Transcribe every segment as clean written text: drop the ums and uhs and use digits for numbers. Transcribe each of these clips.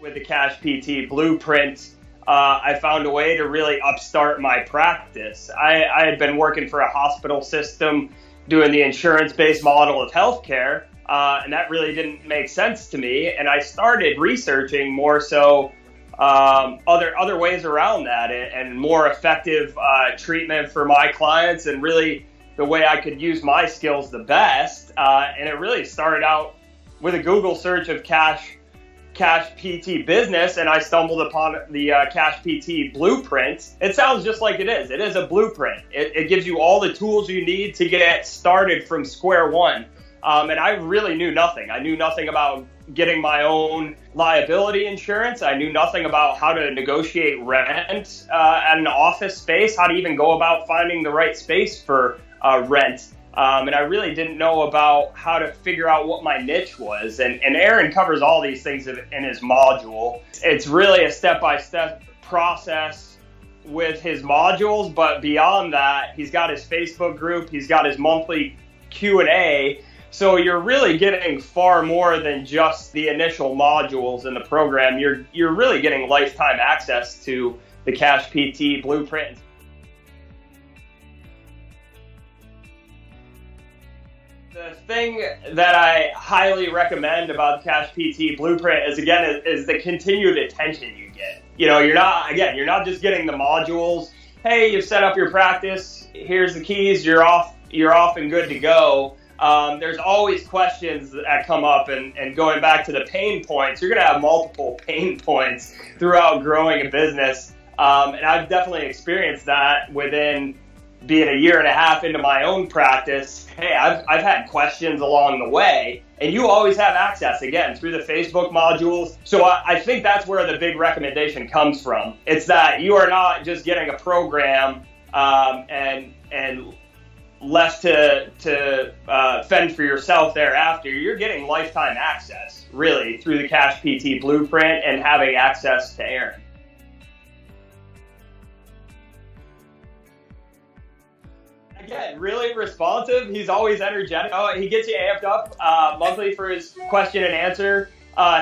with the CashPT blueprint, I found a way to really upstart my practice. I had been working for a hospital system doing the insurance-based model of healthcare, and that really didn't make sense to me. And I started researching more so other ways around that and more effective treatment for my clients, and really the way I could use my skills the best. And it really started out with a Google search of CashPT business, and I stumbled upon the CashPT blueprint. It sounds just like it is. It is a blueprint. It gives you all the tools you need to get started from square one. And I really knew nothing. I knew nothing about getting my own liability insurance. I knew nothing about how to negotiate rent at an office space, how to even go about finding the right space for rent. And I really didn't know about how to figure out what my niche was. And Aaron covers all these things in his module. It's really a step-by-step process with his modules. But beyond that, he's got his Facebook group. He's got his monthly Q&A. So you're really getting far more than just the initial modules in the program. You're really getting lifetime access to the CashPT blueprint. The thing that I highly recommend about the CashPT blueprint is the continued attention you get. You're not just getting the modules. Hey, you've set up your practice. Here's the keys. You're off and good to go. There's always questions that come up, and going back to the pain points, you're going to have multiple pain points throughout growing a business. And I've definitely experienced that within being a year and a half into my own practice. Hey, I've had questions along the way, and you always have access, again, through the Facebook modules. So I think that's where the big recommendation comes from. It's that you are not just getting a program and left to fend for yourself thereafter. You're getting lifetime access, really, through the CashPT blueprint and having access to Aaron. Again, really responsive. He's always energetic. He gets you amped up monthly for his question and answer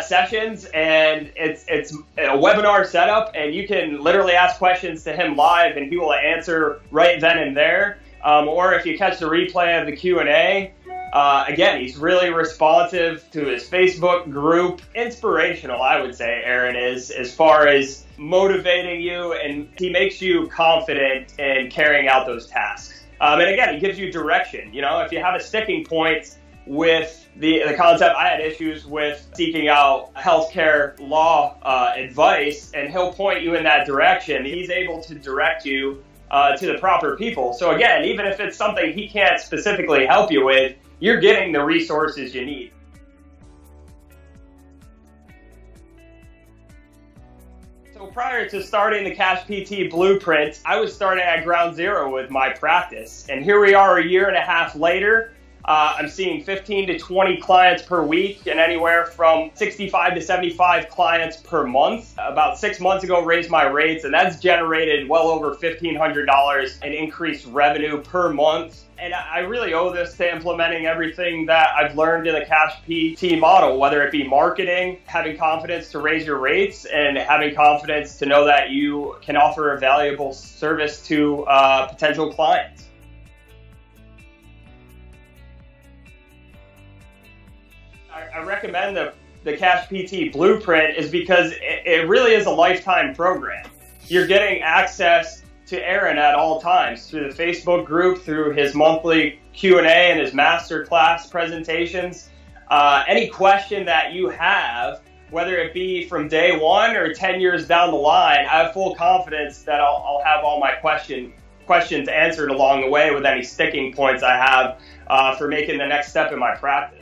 sessions, and it's a webinar setup, and you can literally ask questions to him live, and he will answer right then and there. Or if you catch the replay of the Q&A, again, he's really responsive to his Facebook group. Inspirational, I would say, Aaron is, as far as motivating you, and he makes you confident in carrying out those tasks. And again, he gives you direction. If you have a sticking point with the concept, I had issues with seeking out healthcare law advice, and he'll point you in that direction. He's able to direct you to the proper people. So again, even if it's something he can't specifically help you with, you're getting the resources you need. So prior to starting the CashPT blueprint, I was starting at ground zero with my practice. And here we are a year and a half later. I'm seeing 15 to 20 clients per week, and anywhere from 65 to 75 clients per month. About 6 months ago, raised my rates, and that's generated well over $1,500 in increased revenue per month. And I really owe this to implementing everything that I've learned in the CashPT model, whether it be marketing, having confidence to raise your rates, and having confidence to know that you can offer a valuable service to potential clients. I recommend the CashPT blueprint is because it really is a lifetime program. You're getting access to Aaron at all times through the Facebook group, through his monthly Q&A and his masterclass presentations. Any question that you have, whether it be from day one or 10 years down the line, I have full confidence that I'll have all my questions answered along the way, with any sticking points I have for making the next step in my practice.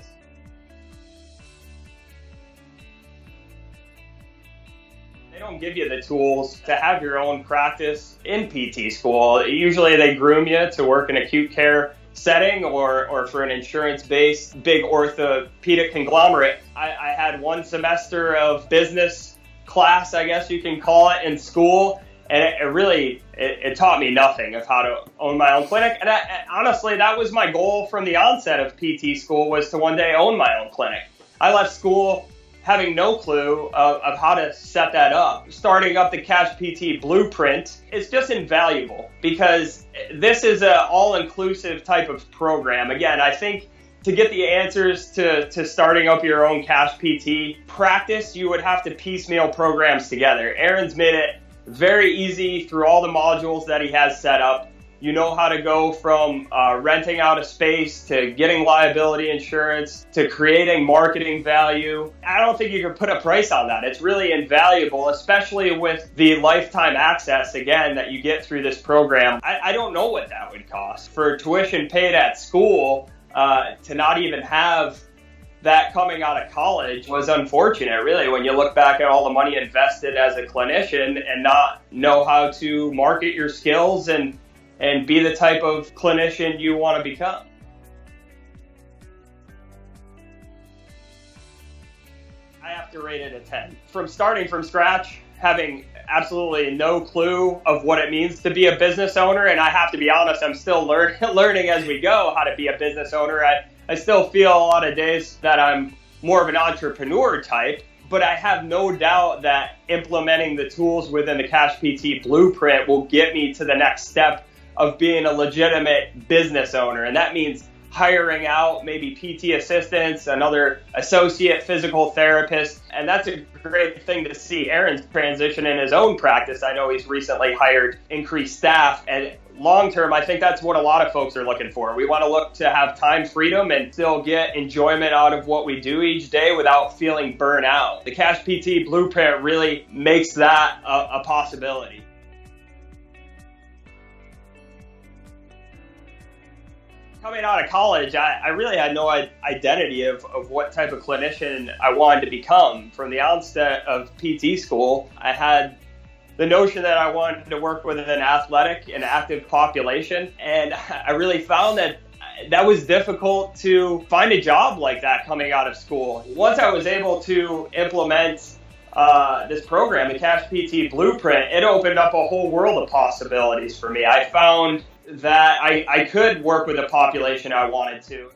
They don't give you the tools to have your own practice in PT school. Usually they groom you to work in acute care setting or for an insurance-based big orthopedic conglomerate. I had one semester of business class, I guess you can call it, in school, and it taught me nothing of how to own my own clinic. And honestly, that was my goal from the onset of PT school, was to one day own my own clinic. I left school having no clue of how to set that up. Starting up the CashPT blueprint is just invaluable because this is an all-inclusive type of program. Again, I think to get the answers to starting up your own CashPT practice, you would have to piecemeal programs together. Aaron's made it very easy through all the modules that he has set up. You know how to go from renting out a space to getting liability insurance to creating marketing value. I don't think you can put a price on that. It's really invaluable, especially with the lifetime access, again, that you get through this program. I don't know what that would cost. For tuition paid at school, to not even have that coming out of college was unfortunate, really, when you look back at all the money invested as a clinician and not know how to market your skills and be the type of clinician you want to become. I have to rate it a 10. From starting from scratch, having absolutely no clue of what it means to be a business owner, and I have to be honest, I'm still learning as we go how to be a business owner. I still feel a lot of days that I'm more of an entrepreneur type, but I have no doubt that implementing the tools within the CashPT blueprint will get me to the next step of being a legitimate business owner. And that means hiring out maybe PT assistants, another associate physical therapist. And that's a great thing to see. Aaron's transition in his own practice. I know he's recently hired increased staff. And long term, I think that's what a lot of folks are looking for. We want to look to have time freedom and still get enjoyment out of what we do each day without feeling burnt out. The CashPT blueprint really makes that a possibility. Coming out of college, I really had no identity of what type of clinician I wanted to become. From the onset of PT school, I had the notion that I wanted to work with an athletic and active population, and I really found that was difficult to find a job like that coming out of school. Once I was able to implement this program, the CashPT blueprint, it opened up a whole world of possibilities for me. I found that I could work with a population I wanted to.